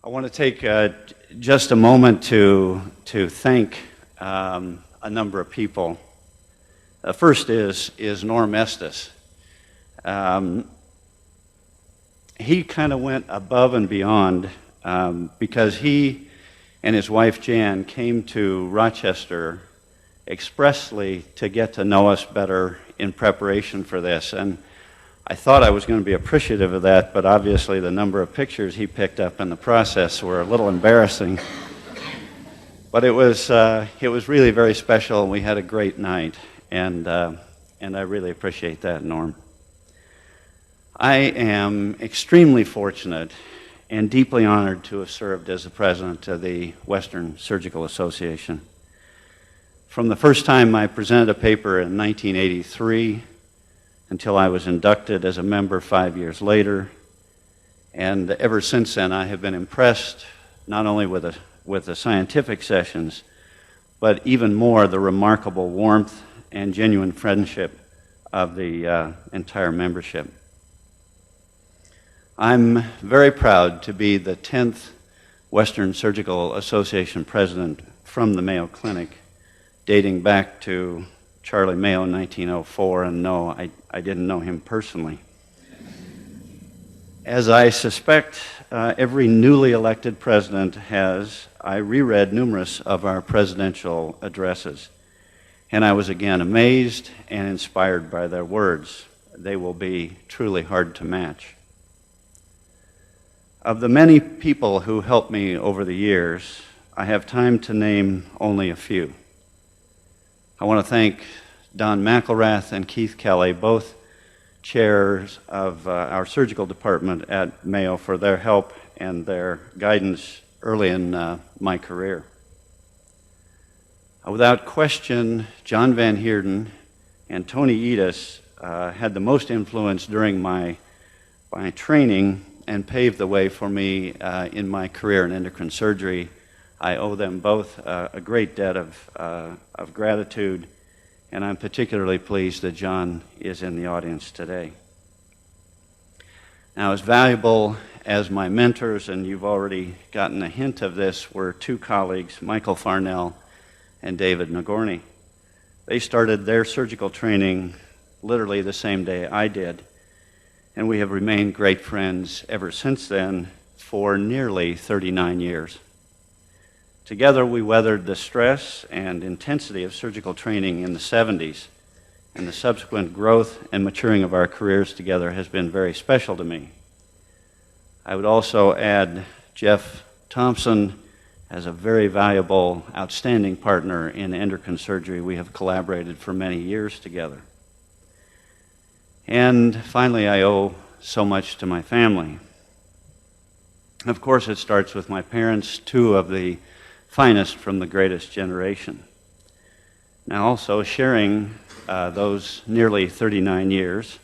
I want to take just a moment to thank a number of people. First is Norm Estes. He kind of went above and beyond because he and his wife Jan came to Rochester expressly to get to know us better in preparation for this. And I thought I was going to be appreciative of that, but obviously the number of pictures he picked up in the process were a little embarrassing. But it was really very special, and we had a great night, and I really appreciate that, Norm. I am extremely fortunate and deeply honored to have served as the president of the Western Surgical Association. From the first time I presented a paper in 1983 until I was inducted as a member 5 years later, and ever since then I have been impressed not only with the scientific sessions, but even more the remarkable warmth and genuine friendship of the entire membership. I'm very proud to be the 10th Western Surgical Association president from the Mayo Clinic, dating back to Charlie Mayo in 1904, and no, I didn't know him personally. As I suspect every newly elected president has, I reread numerous of our presidential addresses, and I was again amazed and inspired by their words. They will be truly hard to match. Of the many people who helped me over the years, I have time to name only a few. I want to thank Don McElrath and Keith Kelly, both chairs of our surgical department at Mayo, for their help and their guidance early in my career. Without question, John Van Heerden and Tony Edis had the most influence during my training and paved the way for me in my career in endocrine surgery. I owe them both a great debt of gratitude, and I'm particularly pleased that John is in the audience today. Now, as valuable as my mentors, and you've already gotten a hint of this, were two colleagues, Michael Farnell and David Nagorny. They started their surgical training literally the same day I did, and we have remained great friends ever since then for nearly 39 years. Together, we weathered the stress and intensity of surgical training in the 70s, and the subsequent growth and maturing of our careers together has been very special to me. I would also add Jeff Thompson as a very valuable, outstanding partner in endocrine surgery. We have collaborated for many years together. And finally, I owe so much to my family. Of course, it starts with my parents, two of the finest from the greatest generation. Now, also sharing those nearly 39 years,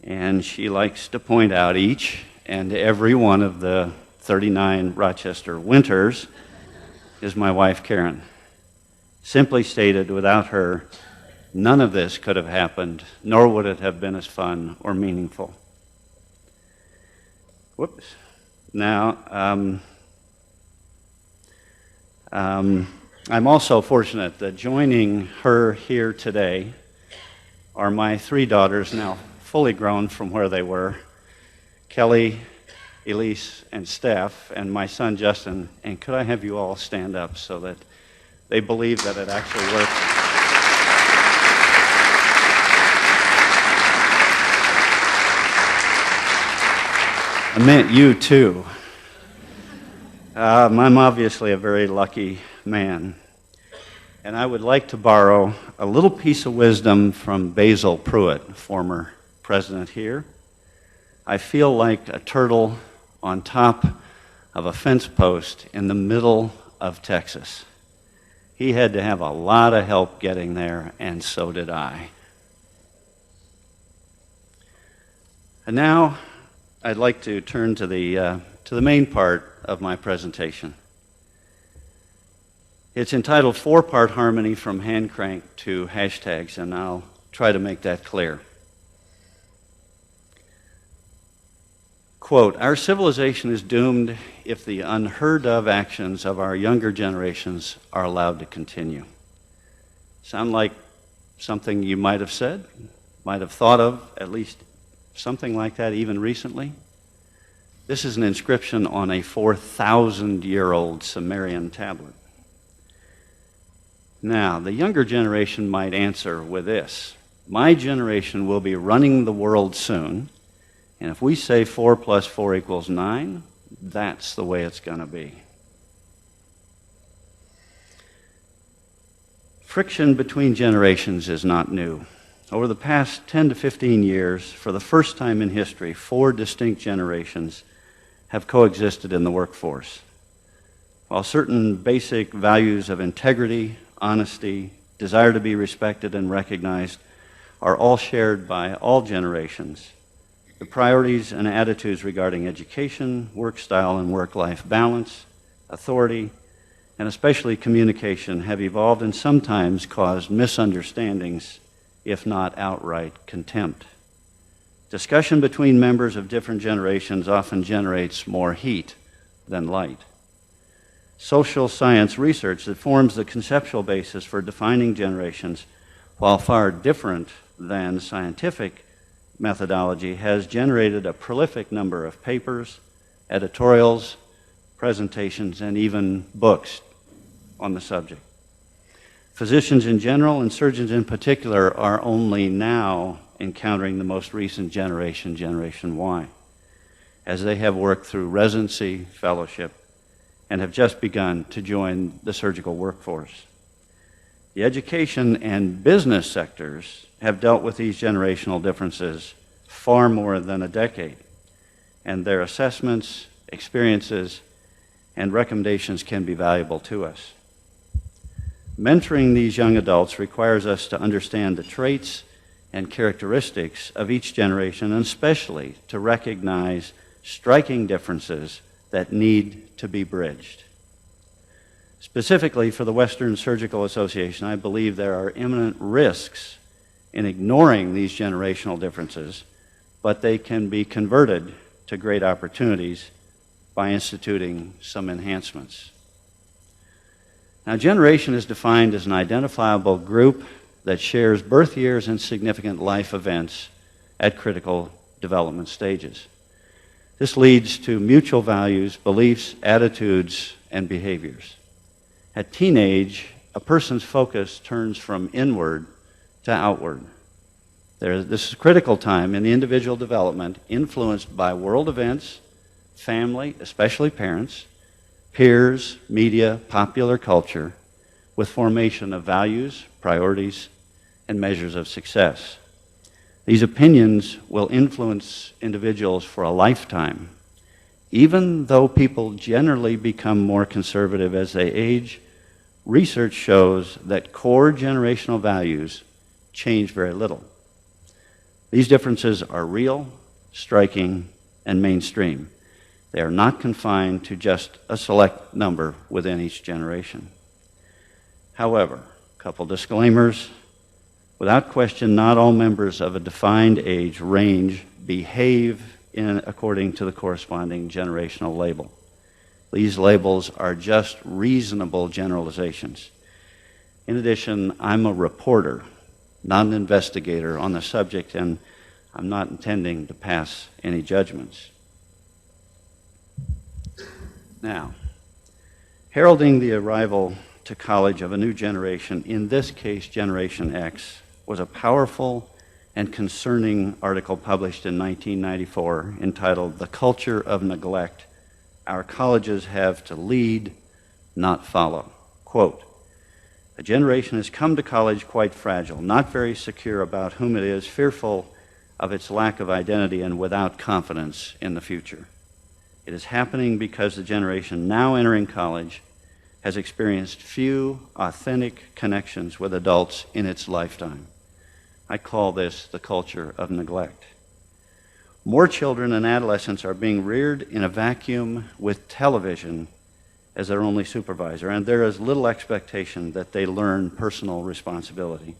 and she likes to point out each and every one of the 39 Rochester winters, is my wife, Karen. Simply stated, without her, none of this could have happened, nor would it have been as fun or meaningful. Whoops. Now, I'm also fortunate that joining her here today are my three daughters, now fully grown from where they were, Kelly, Elise, and Steph, and my son Justin. And could I have you all stand up so that they believe that it actually worked? I meant you too. I'm obviously a very lucky man, and I would like to borrow a little piece of wisdom from Basil Pruitt, former president here. I feel like a turtle on top of a fence post in the middle of Texas. He had to have a lot of help getting there, and so did I. And now I'd like to turn to the main part of my presentation. It's entitled Four-Part Harmony from Hand Crank to Hashtags, and I'll try to make that clear. Quote, "Our civilization is doomed if the unheard of actions of our younger generations are allowed to continue." Sound like something you might have said, might have thought of, at least something like that even recently? This is an inscription on a 4,000-year-old Sumerian tablet. Now, the younger generation might answer with this: my generation will be running the world soon, and if we say 4 plus 4 equals 9, that's the way it's going to be. Friction between generations is not new. Over the past 10 to 15 years, for the first time in history, 4 distinct generations have coexisted in the workforce. While certain basic values of integrity, honesty, desire to be respected and recognized are all shared by all generations, the priorities and attitudes regarding education, work style and work-life balance, authority, and especially communication have evolved and sometimes caused misunderstandings, if not outright contempt. Discussion between members of different generations often generates more heat than light. Social science research that forms the conceptual basis for defining generations, while far different than scientific methodology, has generated a prolific number of papers, editorials, presentations, and even books on the subject. Physicians in general and surgeons in particular are only now encountering the most recent generation, Generation Y, as they have worked through residency, fellowship, and have just begun to join the surgical workforce. The education and business sectors have dealt with these generational differences far more than a decade, and their assessments, experiences, and recommendations can be valuable to us. Mentoring these young adults requires us to understand the traits and characteristics of each generation, and especially to recognize striking differences that need to be bridged. Specifically for the Western Surgical Association, I believe there are imminent risks in ignoring these generational differences, but they can be converted to great opportunities by instituting some enhancements. Now, generation is defined as an identifiable group that shares birth years and significant life events at critical development stages. This leads to mutual values, beliefs, attitudes, and behaviors. At teenage, a person's focus turns from inward to outward. This is a critical time in the individual development, influenced by world events, family, especially parents, peers, media, popular culture, with formation of values, priorities, and measures of success. These opinions will influence individuals for a lifetime. Even though people generally become more conservative as they age, research shows that core generational values change very little. These differences are real, striking, and mainstream. They are not confined to just a select number within each generation. However, a couple disclaimers. Without question, not all members of a defined age range behave according to the corresponding generational label. These labels are just reasonable generalizations. In addition, I'm a reporter, not an investigator on the subject, and I'm not intending to pass any judgments. Now, heralding the arrival to college of a new generation, in this case Generation X, was a powerful and concerning article published in 1994 entitled "The Culture of Neglect. Our Colleges Have to Lead, Not Follow." Quote, "A generation has come to college quite fragile, not very secure about whom it is, fearful of its lack of identity, and without confidence in the future. It is happening because the generation now entering college has experienced few authentic connections with adults in its lifetime. I call this the culture of neglect. More children and adolescents are being reared in a vacuum with television as their only supervisor, and there is little expectation that they learn personal responsibility.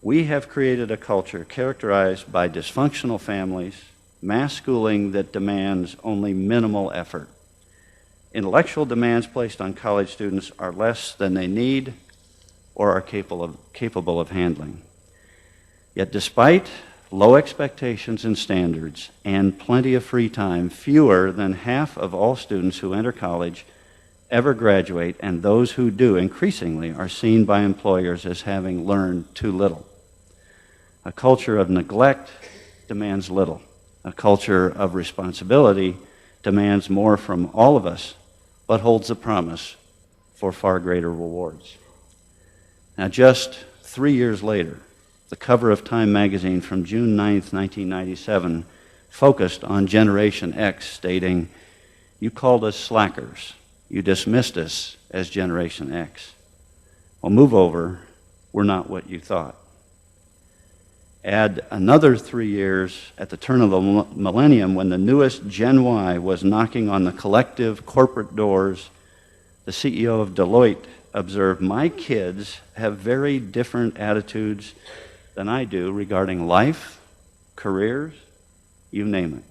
We have created a culture characterized by dysfunctional families, mass schooling that demands only minimal effort. Intellectual demands placed on college students are less than they need or are capable of handling. Yet despite low expectations and standards and plenty of free time, fewer than half of all students who enter college ever graduate, and those who do increasingly are seen by employers as having learned too little. A culture of neglect demands little. A culture of responsibility demands more from all of us, but holds the promise for far greater rewards. Now, just 3 years later, the cover of Time magazine from June 9th, 1997, focused on Generation X, stating, "You called us slackers. You dismissed us as Generation X. Well, move over. We're not what you thought." Add another 3 years at the turn of the millennium when the newest Gen Y was knocking on the collective corporate doors. The CEO of Deloitte observed, "My kids have very different attitudes than I do regarding life, careers, you name it.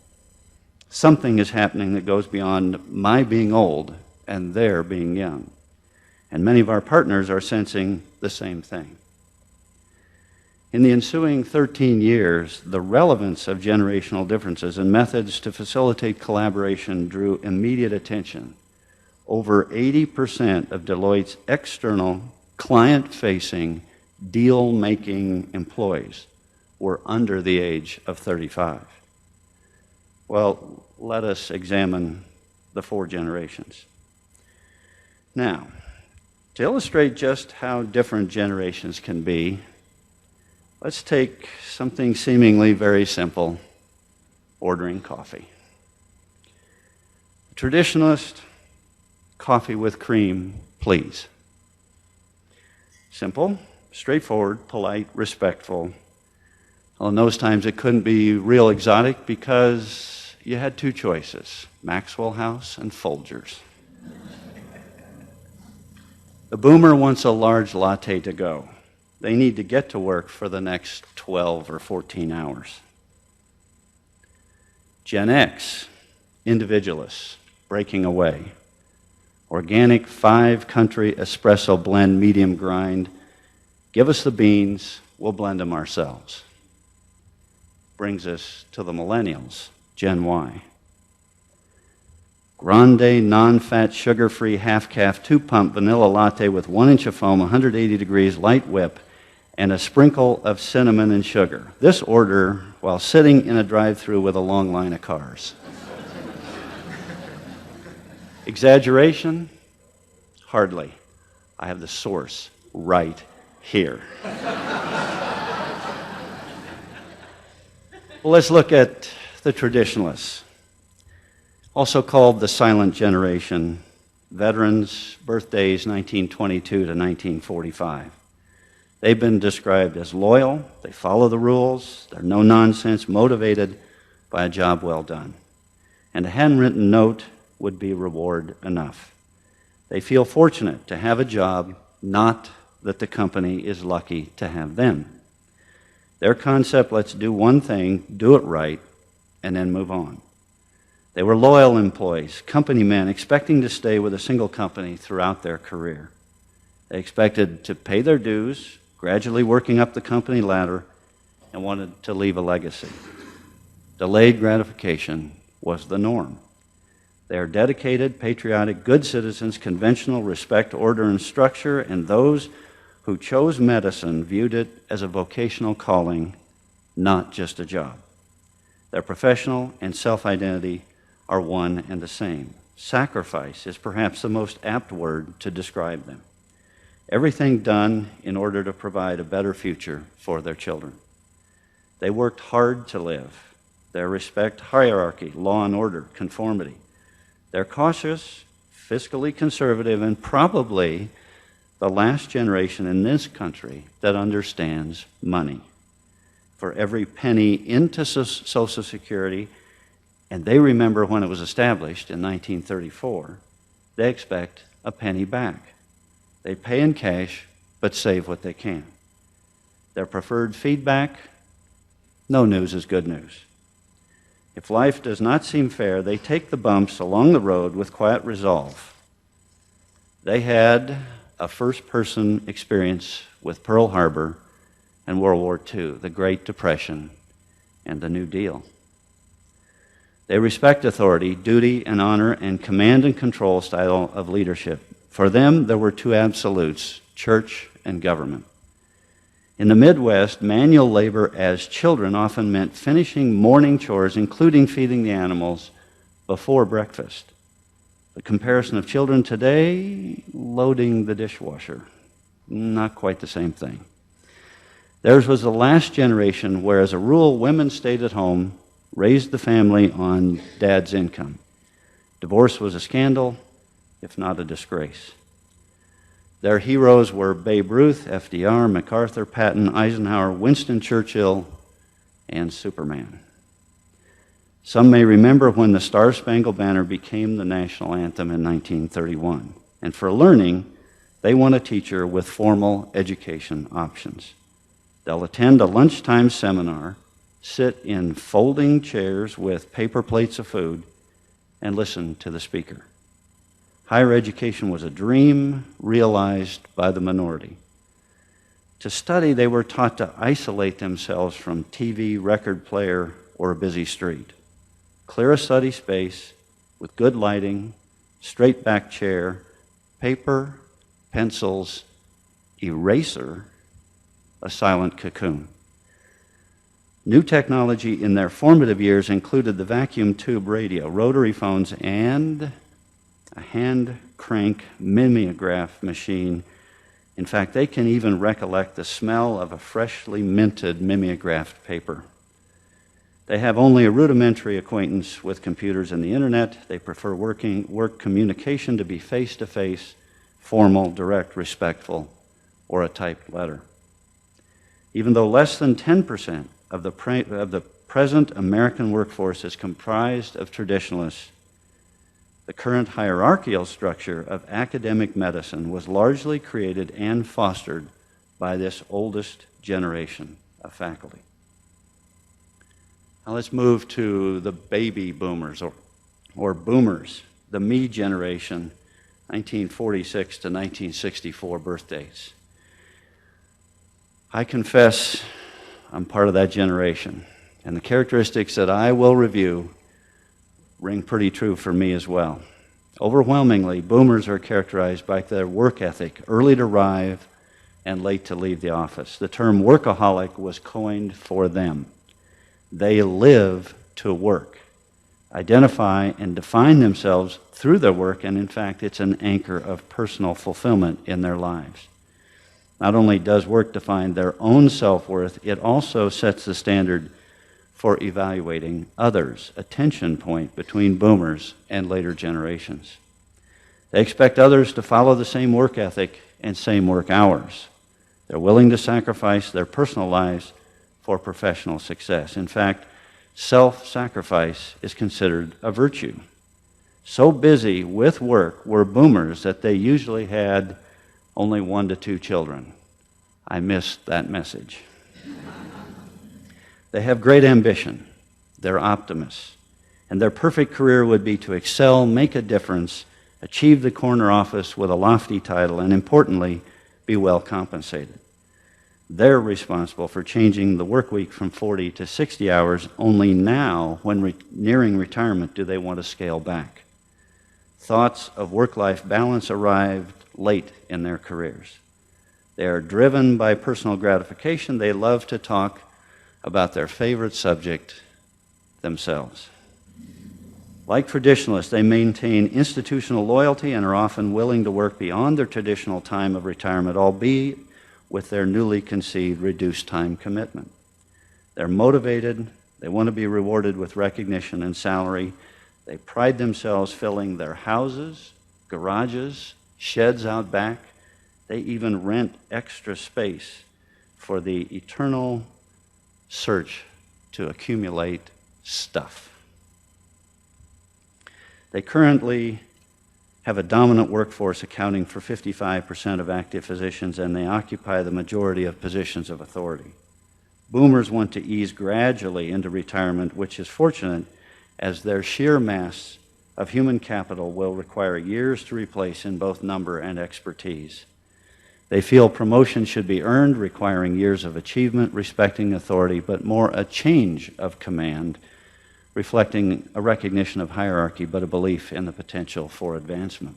Something is happening that goes beyond my being old and their being young." And many of our partners are sensing the same thing. In the ensuing 13 years, the relevance of generational differences and methods to facilitate collaboration drew immediate attention. Over 80% of Deloitte's external, client-facing, deal-making employees were under the age of 35. Well, let us examine the 4 generations. Now, to illustrate just how different generations can be, let's take something seemingly very simple, ordering coffee. Traditionalist, coffee with cream, please. Simple, straightforward, polite, respectful. Well, in those times it couldn't be real exotic because you had 2 choices, Maxwell House and Folgers. The boomer wants a large latte to go. They need to get to work for the next 12 or 14 hours. Gen X, individualists, breaking away. Organic 5-country espresso blend, medium grind. Give us the beans, we'll blend them ourselves. Brings us to the millennials, Gen Y. Grande, non-fat, sugar-free, half-calf, 2-pump vanilla latte with 1 inch of foam, 180 degrees, light whip, and a sprinkle of cinnamon and sugar. This order while sitting in a drive-thru with a long line of cars. Exaggeration? Hardly. I have the source right here. Well, let's look at the traditionalists, also called the silent generation, veterans, birthdays 1922 to 1945. They've been described as loyal, they follow the rules, they're no-nonsense, motivated by a job well done. And a handwritten note would be reward enough. They feel fortunate to have a job, not that the company is lucky to have them. Their concept, let's do one thing, do it right, and then move on. They were loyal employees, company men, expecting to stay with a single company throughout their career. They expected to pay their dues, gradually working up the company ladder, and wanted to leave a legacy. Delayed gratification was the norm. They are dedicated, patriotic, good citizens, conventional, respect order and structure, and those who chose medicine viewed it as a vocational calling, not just a job. Their professional and self-identity are one and the same. Sacrifice is perhaps the most apt word to describe them. Everything done in order to provide a better future for their children. They worked hard to live. They respect hierarchy, law and order, conformity. They're cautious, fiscally conservative, and probably the last generation in this country that understands money. For every penny into Social Security, and they remember when it was established in 1934, they expect a penny back. They pay in cash, but save what they can. Their preferred feedback, no news is good news. If life does not seem fair, they take the bumps along the road with quiet resolve. They had a first-person experience with Pearl Harbor and World War II, the Great Depression, and the New Deal. They respect authority, duty and honor, and command and control style of leadership. For them, there were two absolutes, church and government. In the Midwest, manual labor as children often meant finishing morning chores, including feeding the animals, before breakfast. The comparison of children today, loading the dishwasher. Not quite the same thing. Theirs was the last generation where, as a rule, women stayed at home, raised the family on dad's income. Divorce was a scandal, if not a disgrace. Their heroes were Babe Ruth, FDR, MacArthur, Patton, Eisenhower, Winston Churchill, and Superman. Some may remember when the Star-Spangled Banner became the national anthem in 1931. And for learning, they want a teacher with formal education options. They'll attend a lunchtime seminar, sit in folding chairs with paper plates of food, and listen to the speaker. Higher education was a dream realized by the minority. To study, they were taught to isolate themselves from TV, record player, or a busy street. Clear a study space with good lighting, straight back chair, paper, pencils, eraser, a silent cocoon. New technology in their formative years included the vacuum tube radio, rotary phones, and a hand crank mimeograph machine. In fact, they can even recollect the smell of a freshly minted mimeographed paper. They have only a rudimentary acquaintance with computers and the internet. They prefer work communication to be face-to-face, formal, direct, respectful, or a typed letter. Even though less than 10% of the present American workforce is comprised of traditionalists, the current hierarchical structure of academic medicine was largely created and fostered by this oldest generation of faculty. Now let's move to the baby boomers, or boomers, the me generation, 1946 to 1964 birth dates. I confess I'm part of that generation, and the characteristics that I will review ring pretty true for me as well. Overwhelmingly, boomers are characterized by their work ethic, early to arrive and late to leave the office. The term workaholic was coined for them. They live to work, identify and define themselves through their work, and in fact, it's an anchor of personal fulfillment in their lives. Not only does work define their own self-worth, it also sets the standard for evaluating others, a tension point between boomers and later generations. They expect others to follow the same work ethic and same work hours. They're willing to sacrifice their personal lives for professional success. In fact, self-sacrifice is considered a virtue. So busy with work were boomers that they usually had only 1 to 2 children. I missed that message. They have great ambition. They're optimists. And their perfect career would be to excel, make a difference, achieve the corner office with a lofty title, and importantly, be well compensated. They're responsible for changing the work week from 40 to 60 hours. Only now, when nearing retirement, do they want to scale back. Thoughts of work-life balance arrived late in their careers. They are driven by personal gratification. They love to talk about their favorite subject, themselves. Like traditionalists, they maintain institutional loyalty and are often willing to work beyond their traditional time of retirement, albeit with their newly conceived reduced time commitment. They're motivated. They want to be rewarded with recognition and salary. They pride themselves filling their houses, garages, sheds out back. They even rent extra space for the eternal search to accumulate stuff. They currently have a dominant workforce accounting for 55% of active physicians, and they occupy the majority of positions of authority. Boomers want to ease gradually into retirement, which is fortunate as their sheer mass of human capital will require years to replace in both number and expertise. They feel promotion should be earned, requiring years of achievement, respecting authority, but more a change of command, reflecting a recognition of hierarchy, but a belief in the potential for advancement.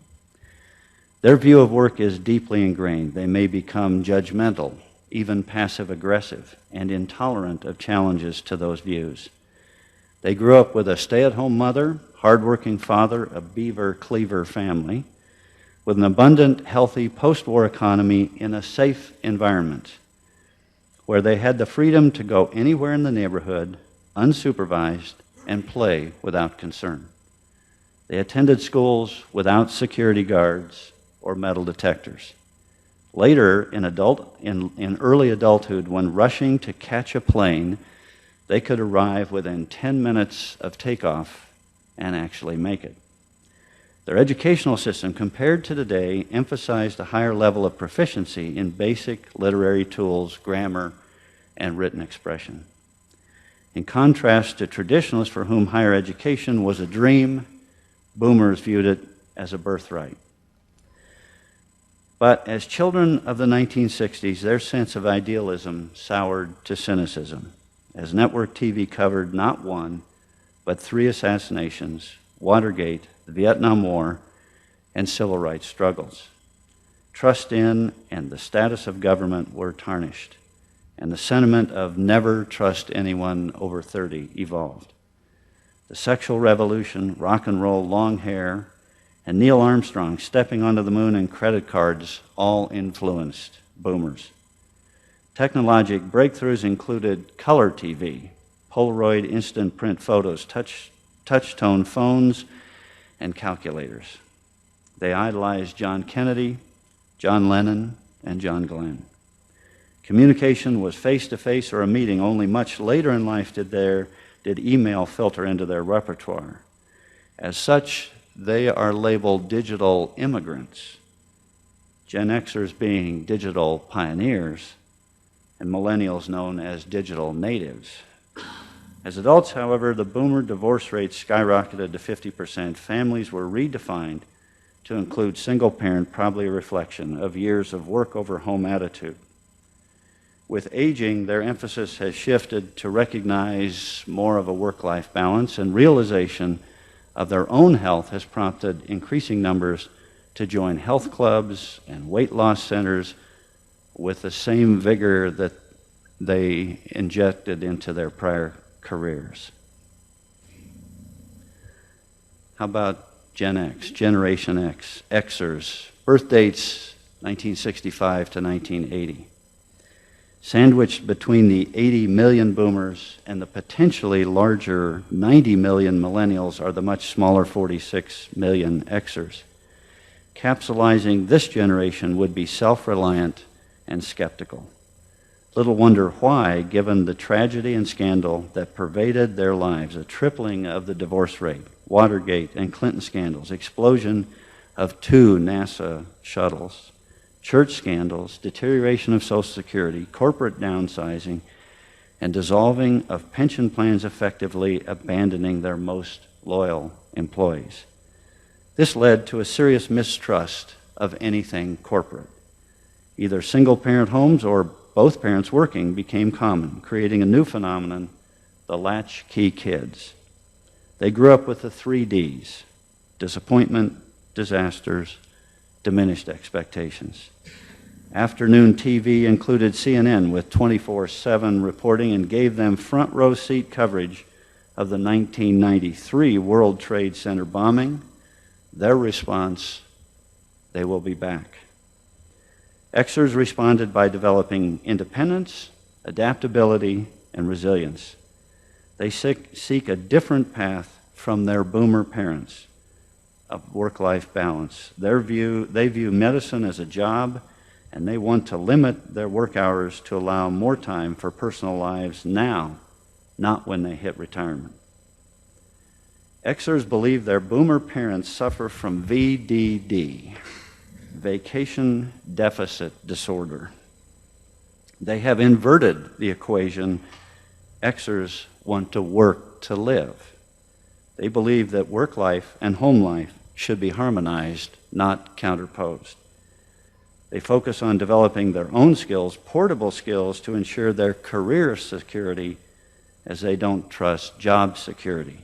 Their view of work is deeply ingrained. They may become judgmental, even passive-aggressive, and intolerant of challenges to those views. They grew up with a stay-at-home mother, hardworking father, a beaver-cleaver family, with an abundant, healthy post-war economy in a safe environment where they had the freedom to go anywhere in the neighborhood, unsupervised, and play without concern. They attended schools without security guards or metal detectors. Later, in early adulthood, when rushing to catch a plane, they could arrive within 10 minutes of takeoff and actually make it. Their educational system, compared to today, emphasized a higher level of proficiency in basic literary tools, grammar, and written expression. In contrast to traditionalists for whom higher education was a dream, boomers viewed it as a birthright. But as children of the 1960s, their sense of idealism soured to cynicism, as network TV covered not one, but 3 assassinations, Watergate, the Vietnam War, and civil rights struggles. Trust in and the status of government were tarnished, and the sentiment of never trust anyone over 30 evolved. The sexual revolution, rock and roll, long hair, and Neil Armstrong stepping onto the moon and credit cards all influenced boomers. Technologic breakthroughs included color TV, Polaroid instant print photos, touch-tone phones, and calculators. They idolized John Kennedy, John Lennon, and John Glenn. Communication was face-to-face or a meeting. Only much later in life did email filter into their repertoire. As such, they are labeled digital immigrants, Gen Xers being digital pioneers, and millennials known as digital natives. As adults, however, the boomer divorce rate skyrocketed to 50%. Families were redefined to include single parent, probably a reflection of years of work over home attitude. With aging, their emphasis has shifted to recognize more of a work-life balance, and realization of their own health has prompted increasing numbers to join health clubs and weight loss centers with the same vigor that they injected into their prior careers. How about Gen X, Generation X, Xers, birth dates 1965 to 1980. Sandwiched between the 80 million boomers and the potentially larger 90 million millennials are the much smaller 46 million Xers. Capsulizing this generation would be self-reliant and skeptical. Little wonder why, given the tragedy and scandal that pervaded their lives, a tripling of the divorce rate, Watergate and Clinton scandals, explosion of 2 NASA shuttles, church scandals, deterioration of Social Security, corporate downsizing, and dissolving of pension plans, effectively abandoning their most loyal employees. This led to a serious mistrust of anything corporate. Either single-parent homes or both parents working became common, creating a new phenomenon, the latchkey kids. They grew up with the 3 Ds: disappointment, disasters, diminished expectations. Afternoon TV included CNN with 24/7 reporting and gave them front-row seat coverage of the 1993 World Trade Center bombing. Their response, they will be back. Xers responded by developing independence, adaptability, and resilience. They seek a different path from their boomer parents of work-life balance. They view medicine as a job, and they want to limit their work hours to allow more time for personal lives now, not when they hit retirement. Xers believe their boomer parents suffer from VDD, vacation deficit disorder. They have inverted the equation. Xers want to work to live. They believe that work life and home life should be harmonized, not counterposed. They focus on developing their own skills, portable skills, to ensure their career security, as they don't trust job security.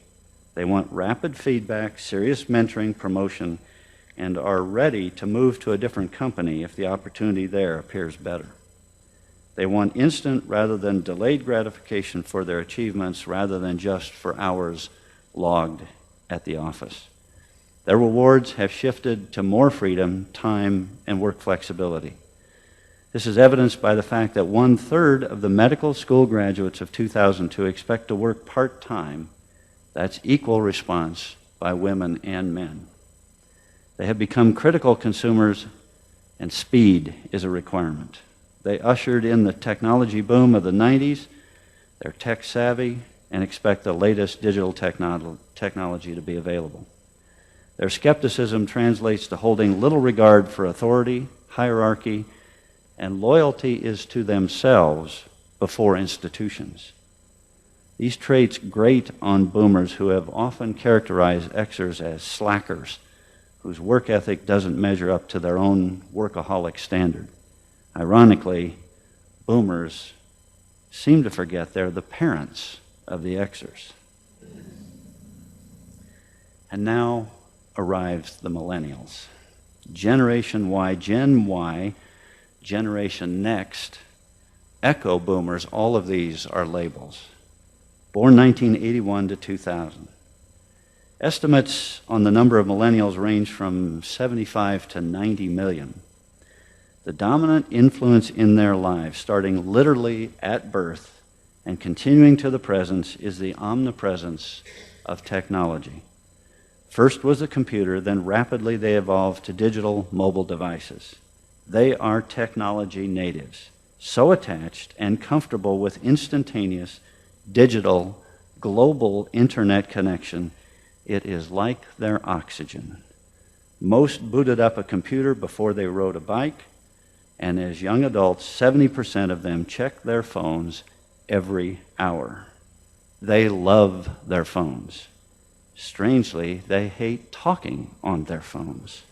They want rapid feedback, serious mentoring, promotion, and are ready to move to a different company if the opportunity there appears better. They want instant rather than delayed gratification for their achievements rather than just for hours logged at the office. Their rewards have shifted to more freedom, time, and work flexibility. This is evidenced by the fact that 1/3 of the medical school graduates of 2002 expect to work part-time. That's equal response by women and men. They have become critical consumers, and speed is a requirement. They ushered in the technology boom of the 90s. They're tech savvy and expect the latest digital technology to be available. Their skepticism translates to holding little regard for authority, hierarchy, and loyalty is to themselves before institutions. These traits grate on boomers who have often characterized Xers as slackers, whose work ethic doesn't measure up to their own workaholic standard. Ironically, boomers seem to forget they're the parents of the Xers. And now arrives the millennials. Generation Y, Gen Y, Generation Next, Echo Boomers, all of these are labels. Born 1981 to 2000. Estimates on the number of millennials range from 75 to 90 million. The dominant influence in their lives, starting literally at birth and continuing to the present, is the omnipresence of technology. First was the computer, then rapidly they evolved to digital mobile devices. They are technology natives, so attached and comfortable with instantaneous, digital, global internet connection, it is like their oxygen. Most booted up a computer before they rode a bike, and as young adults, 70% of them check their phones every hour. They love their phones. Strangely, they hate talking on their phones.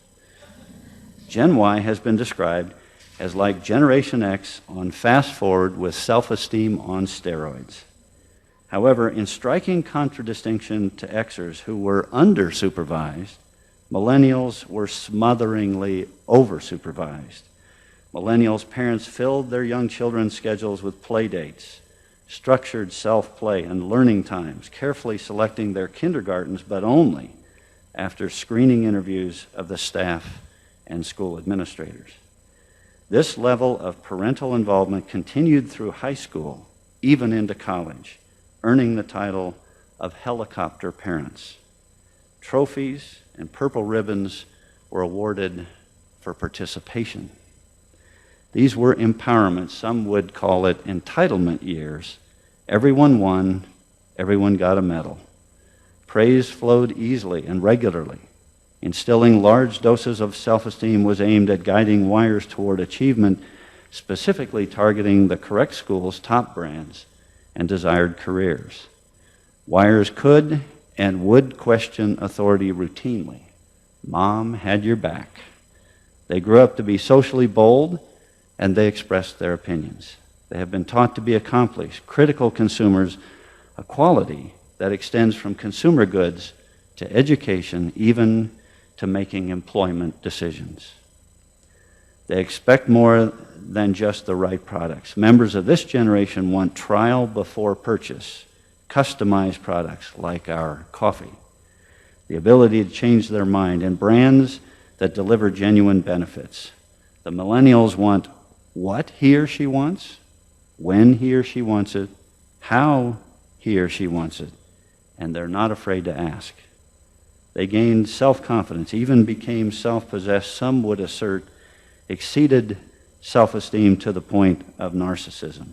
Gen Y has been described as like Generation X on fast forward with self-esteem on steroids. However, in striking contradistinction to Xers who were under-supervised, millennials were smotheringly over-supervised. Millennials' parents filled their young children's schedules with play dates, structured self-play and learning times, carefully selecting their kindergartens, but only after screening interviews of the staff and school administrators. This level of parental involvement continued through high school, even into college, earning the title of helicopter parents. Trophies and purple ribbons were awarded for participation. These were empowerment. Some would call it entitlement years. Everyone won, everyone got a medal. Praise flowed easily and regularly. Instilling large doses of self-esteem was aimed at guiding Yers toward achievement, specifically targeting the correct school's top brands and desired careers. Yers could and would question authority routinely. Mom had your back. They grew up to be socially bold, and they expressed their opinions. They have been taught to be accomplished, critical consumers, a quality that extends from consumer goods to education, even to making employment decisions. They expect more than just the right products. Members of this generation want trial before purchase, customized products like our coffee, the ability to change their mind, and brands that deliver genuine benefits. The millennials want what he or she wants, when he or she wants it, how he or she wants it, and they're not afraid to ask. They gained self-confidence, even became self-possessed, some would assert, exceeded self-esteem to the point of narcissism.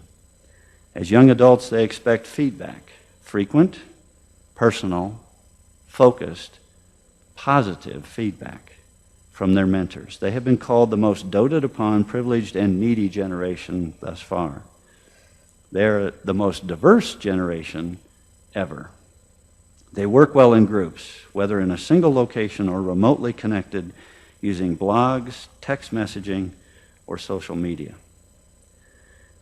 As young adults, they expect feedback, frequent, personal, focused, positive feedback from their mentors. They have been called the most doted upon, privileged, and needy generation thus far. They're the most diverse generation ever. They work well in groups, whether in a single location or remotely connected using blogs, text messaging, or social media.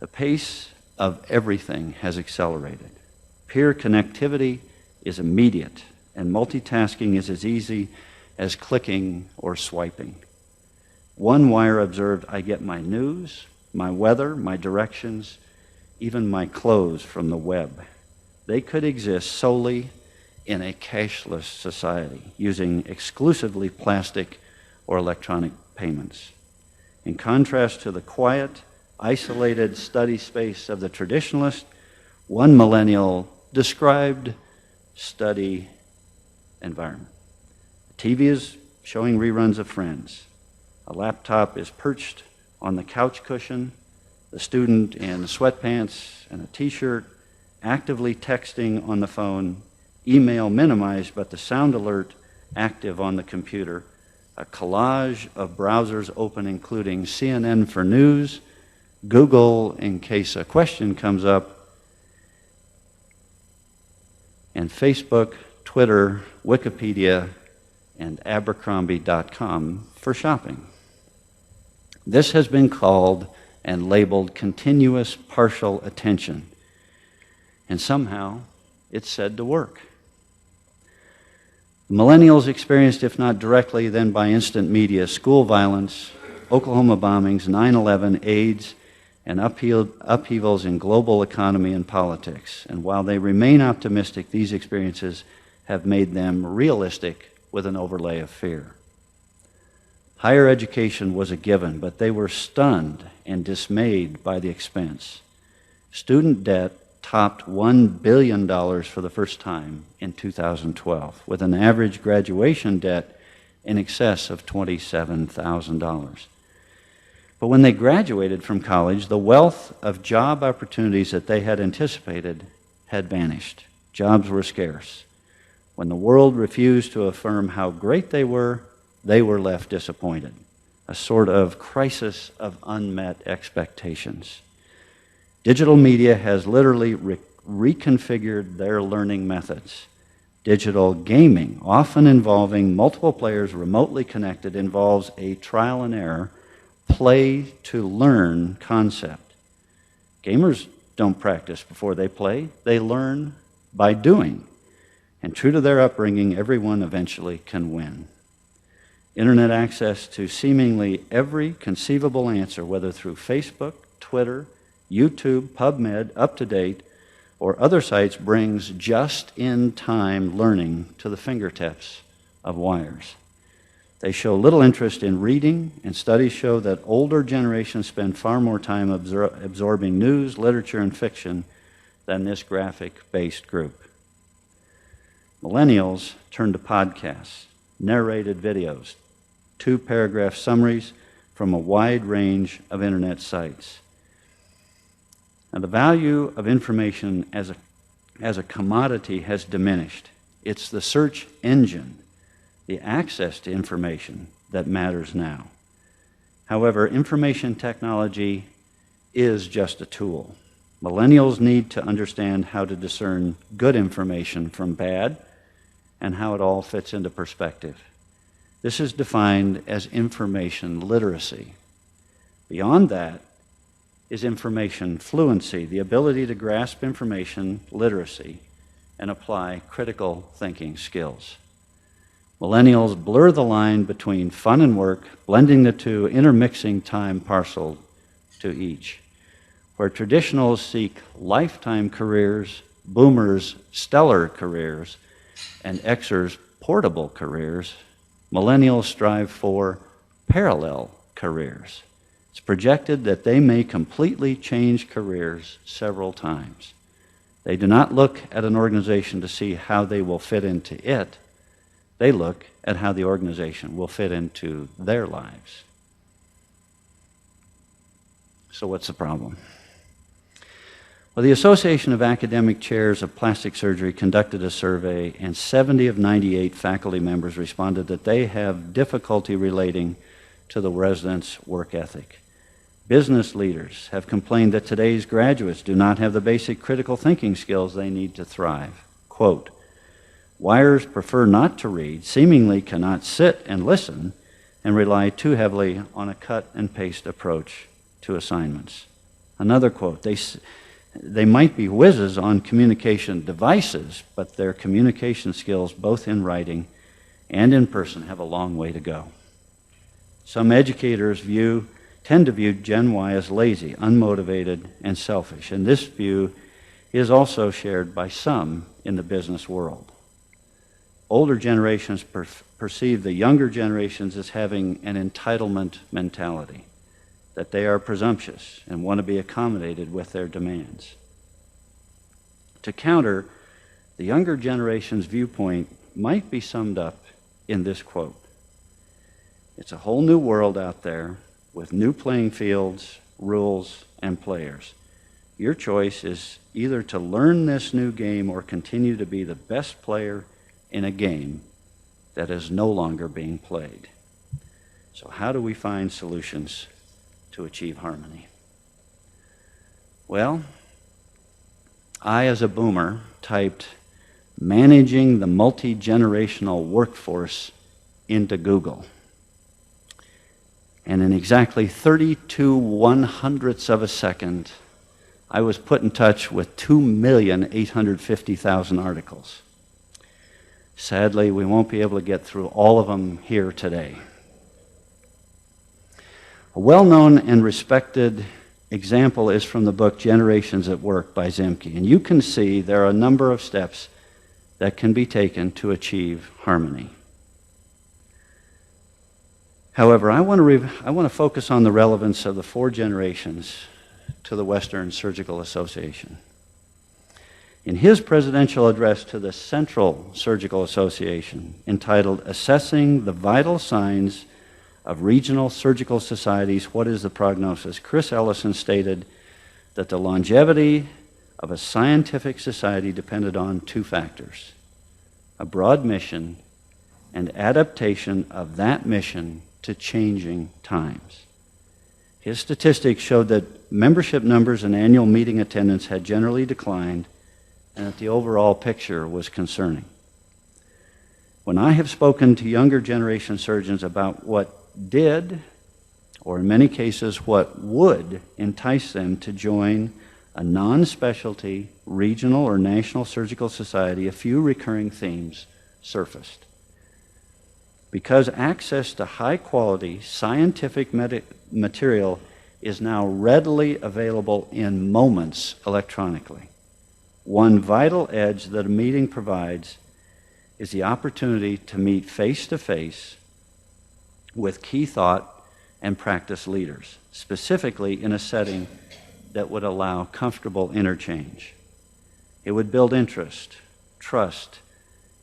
The pace of everything has accelerated. Peer connectivity is immediate, and multitasking is as easy as clicking or swiping. One wire observed, "I get my news, my weather, my directions, even my clothes from the web." They could exist solely in a cashless society, using exclusively plastic or electronic payments. In contrast to the quiet, isolated study space of the traditionalist, one millennial described study environment. The TV is showing reruns of Friends. A laptop is perched on the couch cushion. The student in sweatpants and a t-shirt, actively texting on the phone, email minimized but the sound alert active on the computer, a collage of browsers open including CNN for news, Google in case a question comes up, and Facebook, Twitter, Wikipedia, and Abercrombie.com for shopping. This has been called and labeled continuous partial attention, and somehow it's said to work. Millennials experienced, if not directly, then by instant media, school violence, Oklahoma bombings, 9/11, AIDS, and upheavals in global economy and politics. And while they remain optimistic, these experiences have made them realistic with an overlay of fear. Higher education was a given, but they were stunned and dismayed by the expense. Student debt topped $1 billion for the first time in 2012, with an average graduation debt in excess of $27,000. But when they graduated from college, the wealth of job opportunities that they had anticipated had vanished. Jobs were scarce. When the world refused to affirm how great they were left disappointed. A sort of crisis of unmet expectations. Digital media has literally reconfigured their learning methods. Digital gaming, often involving multiple players remotely connected, involves a trial and error, play to learn concept. Gamers don't practice before they play, they learn by doing. And true to their upbringing, everyone eventually can win. Internet access to seemingly every conceivable answer, whether through Facebook, Twitter, YouTube, PubMed, UpToDate, or other sites, brings just-in-time learning to the fingertips of wires. They show little interest in reading, and studies show that older generations spend far more time absorbing news, literature, and fiction than this graphic-based group. Millennials turn to podcasts, narrated videos, two-paragraph summaries from a wide range of internet sites. Now, the value of information as a commodity has diminished. It's the search engine, the access to information, that matters now. However, information technology is just a tool. Millennials need to understand how to discern good information from bad and how it all fits into perspective. This is defined as information literacy. Beyond that is information fluency, the ability to grasp information literacy and apply critical thinking skills. Millennials blur the line between fun and work, blending the two, intermixing time parcel to each. Where traditionals seek lifetime careers, boomers stellar careers, and Xers portable careers, millennials strive for parallel careers. It's projected that they may completely change careers several times. They do not look at an organization to see how they will fit into it. They look at how the organization will fit into their lives. So what's the problem? Well, the Association of Academic Chairs of Plastic Surgery conducted a survey, and 70 of 98 faculty members responded that they have difficulty relating to the residents' work ethic. Business leaders have complained that today's graduates do not have the basic critical thinking skills they need to thrive. Quote, Wires prefer not to read, seemingly cannot sit and listen, and rely too heavily on a cut and paste approach to assignments. Another quote, they might be whizzes on communication devices, but their communication skills, both in writing and in person, have a long way to go. Some educators tend to view Gen Y as lazy, unmotivated, and selfish, and this view is also shared by some in the business world. Older generations perceive the younger generations as having an entitlement mentality, that they are presumptuous and want to be accommodated with their demands. To counter, the younger generation's viewpoint might be summed up in this quote. It's a whole new world out there with new playing fields, rules, and players. Your choice is either to learn this new game or continue to be the best player in a game that is no longer being played. So how do we find solutions to achieve harmony? Well, I, as a boomer, typed managing the multi-generational workforce into Google. And in exactly 32 100ths of a second, I was put in touch with 2,850,000 articles. Sadly, we won't be able to get through all of them here today. A well-known and respected example is from the book Generations at Work by Zemke. And you can see there are a number of steps that can be taken to achieve harmony. However, I want to focus on the relevance of the 4 generations to the Western Surgical Association. In his presidential address to the Central Surgical Association, entitled Assessing the Vital Signs of Regional Surgical Societies, What is the Prognosis?, Chris Ellison stated that the longevity of a scientific society depended on 2 factors: a broad mission and adaptation of that mission to changing times. His statistics showed that membership numbers and annual meeting attendance had generally declined, and that the overall picture was concerning. When I have spoken to younger generation surgeons about what did, or in many cases what would, entice them to join a non-specialty regional or national surgical society, a few recurring themes surfaced. Because access to high-quality scientific material is now readily available in moments electronically, one vital edge that a meeting provides is the opportunity to meet face-to-face with key thought and practice leaders, specifically in a setting that would allow comfortable interchange. It would build interest, trust,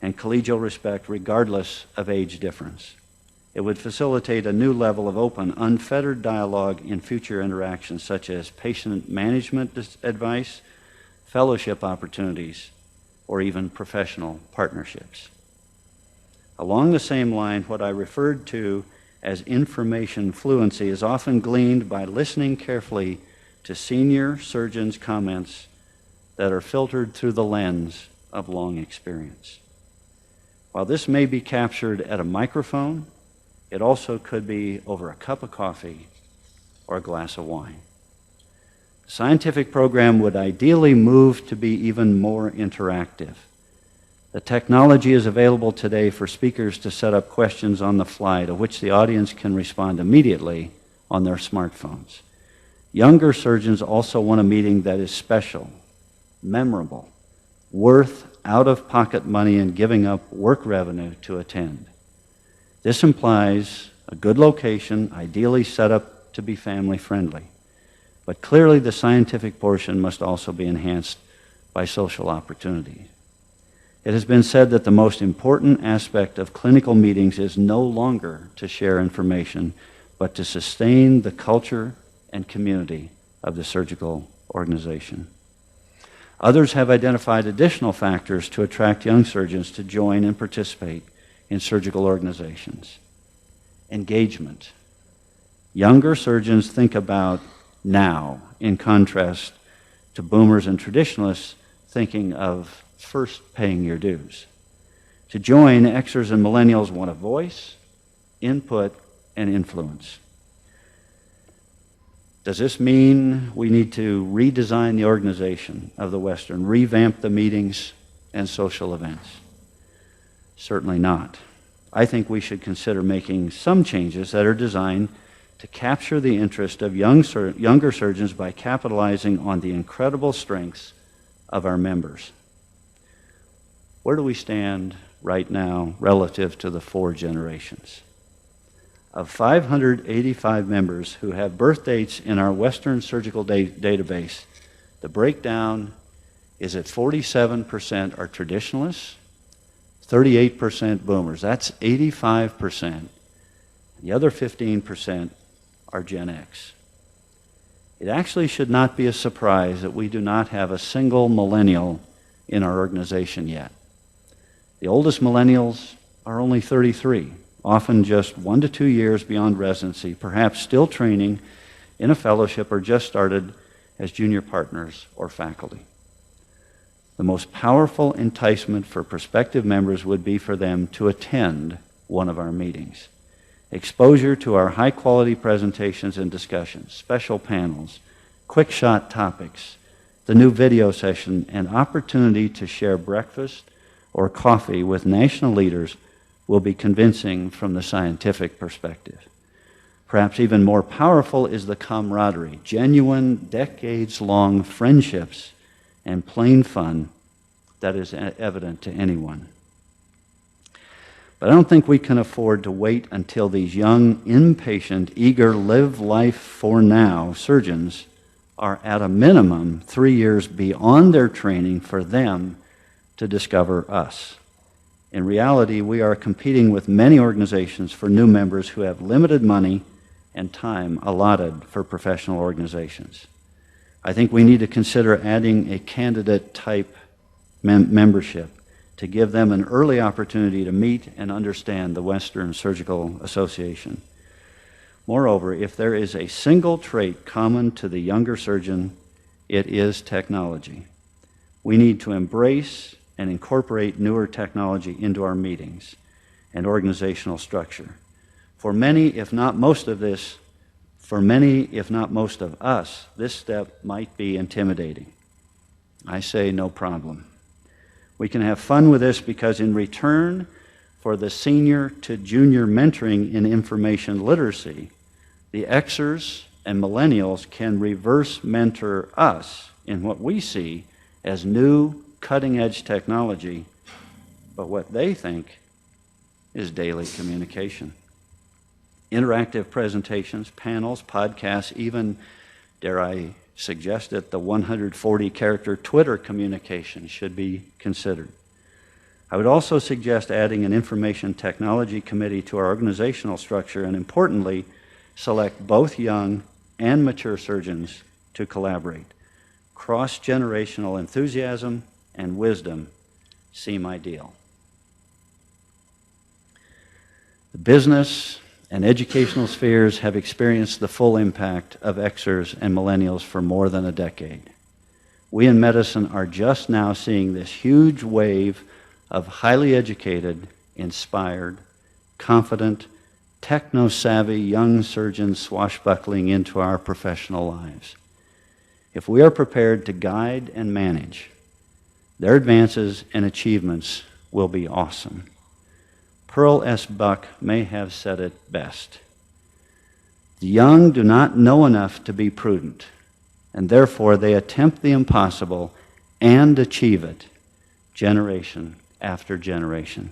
and collegial respect regardless of age difference. It would facilitate a new level of open, unfettered dialogue in future interactions, such as patient management advice, fellowship opportunities, or even professional partnerships. Along the same line, what I referred to as information fluency is often gleaned by listening carefully to senior surgeons' comments that are filtered through the lens of long experience. While this may be captured at a microphone, it also could be over a cup of coffee or a glass of wine. The scientific program would ideally move to be even more interactive. The technology is available today for speakers to set up questions on the fly to which the audience can respond immediately on their smartphones. Younger surgeons also want a meeting that is special, memorable, worth out-of-pocket money and giving up work revenue to attend. This implies a good location, ideally set up to be family-friendly. But clearly the scientific portion must also be enhanced by social opportunity. It has been said that the most important aspect of clinical meetings is no longer to share information, but to sustain the culture and community of the surgical organization. Others have identified additional factors to attract young surgeons to join and participate in surgical organizations. Engagement. Younger surgeons think about now, in contrast to boomers and traditionalists thinking of first paying your dues. To join, Xers and millennials want a voice, input, and influence. Does this mean we need to redesign the organization of the Western, revamp the meetings and social events? Certainly not. I think we should consider making some changes that are designed to capture the interest of younger surgeons by capitalizing on the incredible strengths of our members. Where do we stand right now relative to the 4 generations? Of 585 members who have birth dates in our Western Surgical database, the breakdown is that 47% are traditionalists, 38% boomers. That's 85%. The other 15% are Gen X. It actually should not be a surprise that we do not have a single millennial in our organization yet. The oldest millennials are only 33, often just 1 to 2 years beyond residency, perhaps still training in a fellowship or just started as junior partners or faculty. The most powerful enticement for prospective members would be for them to attend one of our meetings. Exposure to our high-quality presentations and discussions, special panels, quick-shot topics, the new video session, and opportunity to share breakfast or coffee with national leaders will be convincing from the scientific perspective. Perhaps even more powerful is the camaraderie, genuine, decades-long friendships, and plain fun that is evident to anyone. But I don't think we can afford to wait until these young, impatient, eager, live life for now surgeons are at a minimum 3 years beyond their training for them to discover us. In reality, we are competing with many organizations for new members who have limited money and time allotted for professional organizations. I think we need to consider adding a candidate-type membership to give them an early opportunity to meet and understand the Western Surgical Association. Moreover, if there is a single trait common to the younger surgeon, it is technology. We need to embrace and incorporate newer technology into our meetings and organizational structure. For many, if not most of us, this step might be intimidating. I say no problem. We can have fun with this because in return for the senior to junior mentoring in information literacy, the Xers and millennials can reverse mentor us in what we see as new cutting-edge technology, but what they think is daily communication. Interactive presentations, panels, podcasts, even, dare I suggest it, the 140-character Twitter communication should be considered. I would also suggest adding an information technology committee to our organizational structure and, importantly, select both young and mature surgeons to collaborate. Cross-generational enthusiasm and wisdom seem ideal. The business and educational spheres have experienced the full impact of Xers and millennials for more than a decade. We in medicine are just now seeing this huge wave of highly educated, inspired, confident, techno-savvy young surgeons swashbuckling into our professional lives. If we are prepared to guide and manage, their advances and achievements will be awesome. Pearl S. Buck may have said it best. The young do not know enough to be prudent, and therefore they attempt the impossible and achieve it generation after generation.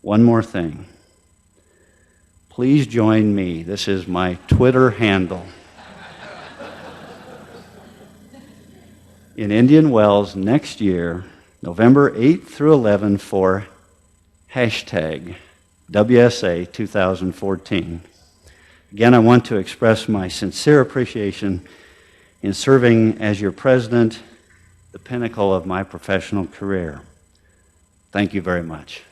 One more thing. Please join me. This is my Twitter handle. In Indian Wells next year, November 8th through 11th for hashtag WSA 2014. Again, I want to express my sincere appreciation in serving as your president, the pinnacle of my professional career. Thank you very much.